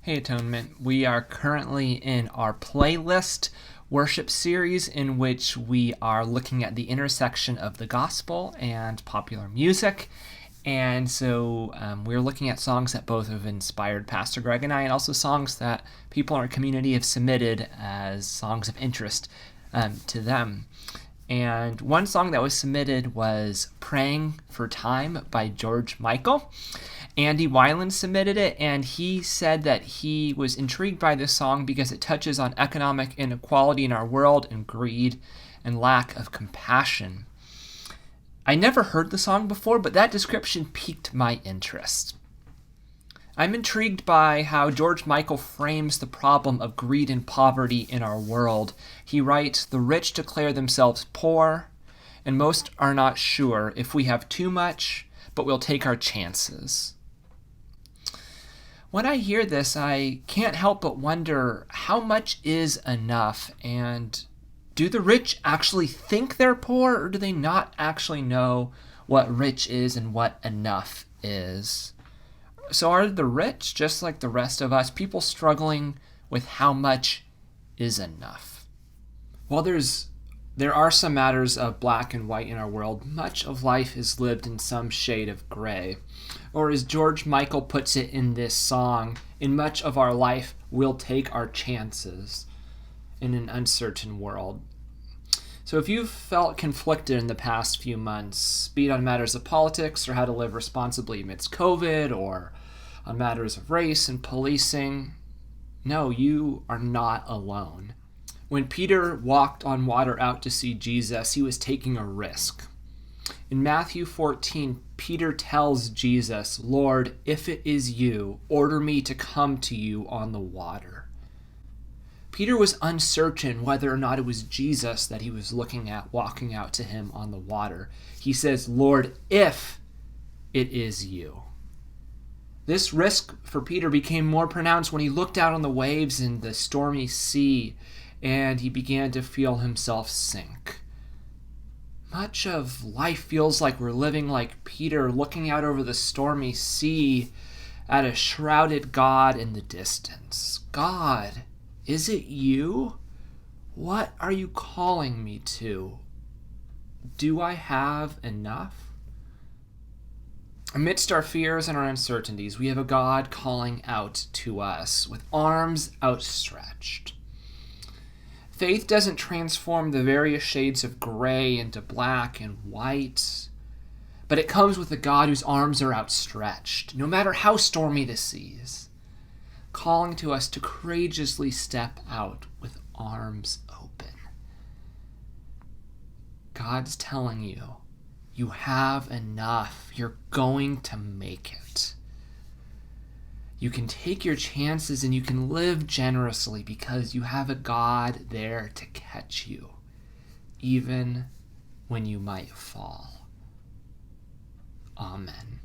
Hey Atonement, we are currently in our playlist worship series in which we are looking at the intersection of the gospel and popular music. And so we're looking at songs that both have inspired Pastor Greg and I, and also songs that people in our community have submitted as songs of interest to them. And one song that was submitted was Praying for Time by George Michael. Andy Weiland submitted it, and he said that he was intrigued by this song because it touches on economic inequality in our world and greed and lack of compassion. I never heard the song before, but that description piqued my interest. I'm intrigued by how George Michael frames the problem of greed and poverty in our world. He writes, "The rich declare themselves poor, and most are not sure if we have too much, but we'll take our chances." When I hear this, I can't help but wonder how much is enough, and do the rich actually think they're poor, or do they not actually know what rich is and what enough is? So are the rich, just like the rest of us, people struggling with how much is enough? While there are some matters of black and white in our world, much of life is lived in some shade of gray. Or as George Michael puts it in this song, in much of our life, we'll take our chances in an uncertain world. So if you've felt conflicted in the past few months, be it on matters of politics or how to live responsibly amidst COVID, or on matters of race and policing, no, you are not alone. When Peter walked on water out to see Jesus, he was taking a risk. In Matthew 14, Peter tells Jesus, "Lord, if it is you, order me to come to you on the water." Peter was uncertain whether or not it was Jesus that he was looking at walking out to him on the water. He says, "Lord, if it is you." This risk for Peter became more pronounced when he looked out on the waves in the stormy sea, and he began to feel himself sink. Much of life feels like we're living like Peter, looking out over the stormy sea at a shrouded God in the distance. God, is it you? What are you calling me to? Do I have enough? Amidst our fears and our uncertainties, we have a God calling out to us with arms outstretched. Faith doesn't transform the various shades of gray into black and white, but it comes with a God whose arms are outstretched, no matter how stormy the seas, calling to us to courageously step out with arms open. God's telling you, you have enough. You're going to make it. You can take your chances and you can live generously because you have a God there to catch you, even when you might fall. Amen.